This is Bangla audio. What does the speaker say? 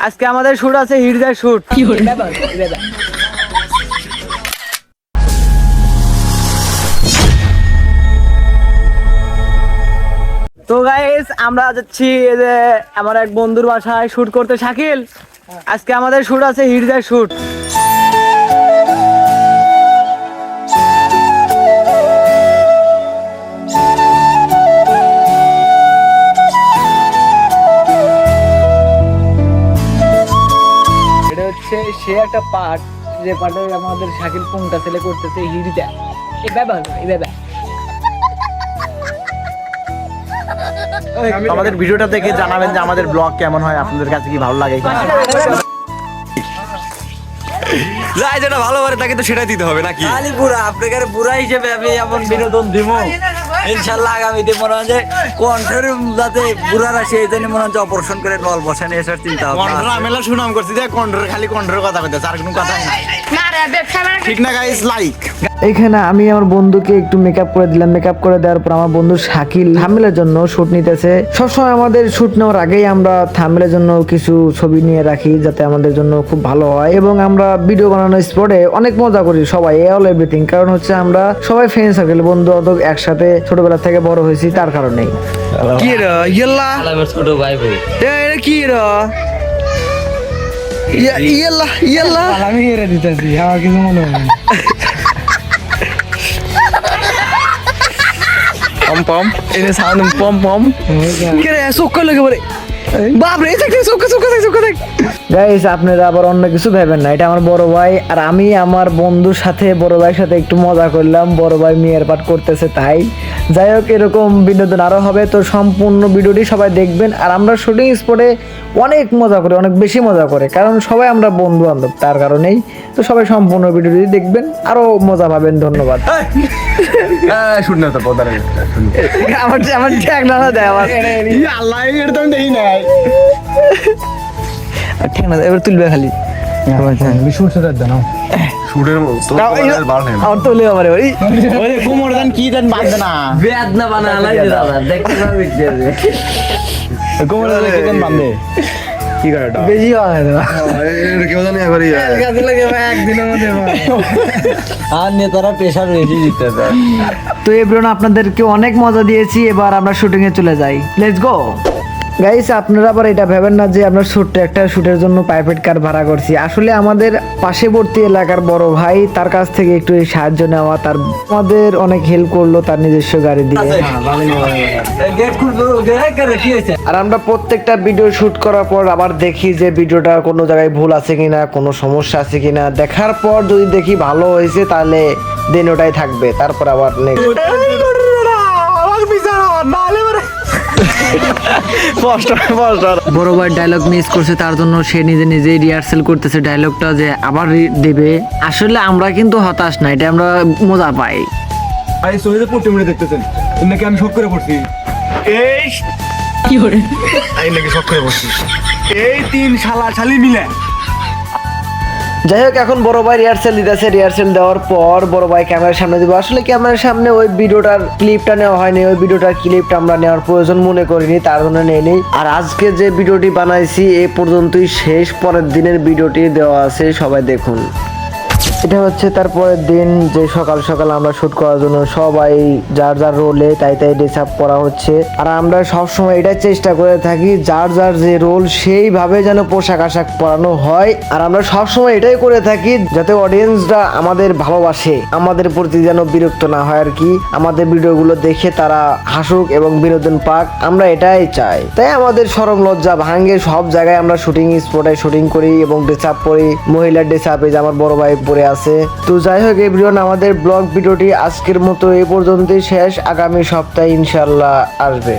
আজকে আমাদের শুট আছে হিরজার শুট। তো গাইস আমরা যাচ্ছি এই যে আমার এক বন্ধুর বাসায় শুট করতে। শাকিল, আজকে আমাদের শুট আছে হিরজার শুট। এটা হচ্ছে সে একটা পার্ট, যে পার্টে আমাদের শাকিল কোনটা ছেলে করতেছে হিরজা। এই ব্যাপার আমাদের ভিডিওটা দেখে জানাবেন যে আমাদের ব্লগ কেমন হয়, আপনাদের কাছে কি ভালো লাগে। যাই যেটা ভালো পারে তাকে তো সেটাই দিতে হবে নাকি? খালি বুড়া আপনাদের বুড়া হিসেবে আমি এমন বিনোদন দিব ইনশাআল্লাহ। আগামীতে মনে হয় যে কণ্ঠের যাতে বুড়ারা সেই জন্য মনে হচ্ছে অপারেশন করে নল বসানো এসার চিন্তা কন্ট্রোল মেলা সুনাম করছি যে কন্ট্রোল খালি কন্ট্রোল কথা কইতেছে, আর কোনো কথা নাই। ঠিক না গাইস? লাইক এখানে আমি আমার বন্ধুকে একটু মেকআপ করে দিলাম। মেকআপ করে দেওয়ার পর আমার বন্ধু শাকিল থাম্বনেলের জন্য শুট নিতেছে। সবসময় আমাদের শুট নেওয়ার আগেই আমরা থাম্বনেলের জন্য কিছু ছবি নিয়ে রাখি, যাতে আমাদের জন্য খুব ভালো হয়। এবং আমরা ভিডিও বানানোর স্পটে অনেক মজা করি সবাই, অল এভরিথিং। কারণ হচ্ছে আমরা সবাই ফ্রেন্ড সার্কেল, বন্ধু বান্ধব একসাথে ছোটবেলা থেকে বড় হয়েছি, তার কারণেই। কি রে ইয়েল্লা ছোট ভাই ভাই এটা কি রে ইয়েল্লা ইয়েল্লা আমি এরে দিতেছি, আমার কিছু মনে হয় না। পম পম এটা সাউন্ড পম পম কে রে চোখ লাগে বলে বাপ রে, চোখ গাইস আপনারা আবার অন্য কিছু ভেবেন না, এটা আমার বড় ভাই। আর আমি আমার বন্ধুর সাথে বড় ভাইয়ের সাথে একটু মজা করলাম, বড় ভাই মেয়ের পাঠ করতেছে তাই। যাই হোক, এরকম বিনোদন আরো হবে, তো সম্পূর্ণ ভিডিওটি সবাই দেখবেন। আর আমরা শুটিং স্পটে অনেক মজা করি, অনেক বেশি মজা করে, কারণ সবাই আমরা বন্ধু বান্ধব, তার কারণেই। তো সবাই সম্পূর্ণ ভিডিওটি দেখবেন, আরো মজা পাবেন। ধন্যবাদ। শুন না তো পদারে আমার ট্যাগ না দেয় আমার আল্লাহ এর তো দেই নাই ঠিক না, এবার তুলবে খালি শুটের আমার তুলে আমার ওই কোমর দান কি দান বাঁধে না, বেদনা বানালাই দাদা দেখতে পাবি কোমর দান কি দান বাঁধে কি করে এটা বেশি হয় না কেউ জানি একবারই কাজে লাগে একদিনের মধ্যে আর নেতারা প্রেসার বেশি দিতে দেয়। তো এভরিওয়ান, আপনাদেরকে অনেক মজা দিয়েছি, এবার আমরা শুটিং এ চলে যাই। Let's go guys. আপনারা আবার এটা ভেবেন না যে আমরা ছোট্ট একটা শুটের জন্য প্রাইভেট কার ভাড়া করছি। আসলে আমাদের পাশেবর্তী এলাকার বড় ভাই, তার কাছ থেকে একটু সাহায্য নেওয়া, তার আমাদের অনেক হেল্প করলো তার নিজস্ব গাড়ি দিয়ে। আর আমরা প্রত্যেকটা ভিডিও শুট করার পর আবার দেখি যে ভিডিওটা কোনো জায়গায় ভুল আছে কিনা, কোনো সমস্যা আছে কিনা। দেখার পর যদি দেখি ভালো হয়েছে, তাহলে দেন ওটাই থাকবে, তারপর আবার নেক্সট। বড় ভাই ডায়লগ মিস করছে, তার জন্য সে নিজেই রিহার্সেল করতেছে ডায়লগটা, যে আবার দেবে। আসলে আমরা কিন্তু হতাশ না, এটা আমরা মজা পাই। ভাই সোহেদে পড়তে মনে দেখতেছেন নাকি আমি শক করে পড়ছি, এই কি করে আই নাকি শক করে পড়ছি, এই তিন শালা শালি মিলে। যাই হোক, এখন বড় ভাই রিহার্সেল দিতেছে। রিহার্সেল দেওয়ার পর বড় ভাই ক্যামেরার সামনে দিব। আসলে ক্যামেরার সামনে ওই ভিডিওটার ক্লিপটা নেওয়া হয়নি, ওই ভিডিওটার ক্লিপটা আমরা নেওয়ার প্রয়োজন মনে করিনি, তার জন্য নেই। আর আজকে যে ভিডিওটি বানাইছি এ পর্যন্তই শেষ, পরের দিনের ভিডিওটি দেওয়া আছে, সবাই দেখুন। এটা হচ্ছে তার পরের দিন, যে সকাল সকাল আমরা শুট করার জন্য সবাই যার যার রোলে তাই ড্রেস আপ করা হচ্ছে। আর আমরা সবসময় এটাই চেষ্টা করে থাকি যার যার যে রোল সেইভাবে যেন পোশাক আশাক পরানো হয়। আর আমরা সবসময় এটাই করে থাকি যাতে অডিয়েন্সরা আমাদের ভালোবাসে, আমাদের প্রতি যেন বিরক্ত না হয় আর কি। আমাদের ভিডিওগুলো দেখে তারা হাসুক এবং বিনোদন পাক, আমরা এটাই চাই। তাই আমাদের শরম লজ্জা ভাঙে সব জায়গায় আমরা শুটিং স্পটে শুটিং করি এবং ড্রেস আপ করি। মহিলার ড্রেস আপে যে আমার বড় ভাই পরে আছে। তো যাই হোক এভরিওয়ান, আমাদের ব্লগ ভিডিওটি আজকের মতো এই পর্যন্তই শেষ। আগামী সপ্তাহে ইনশাআল্লাহ আসবে।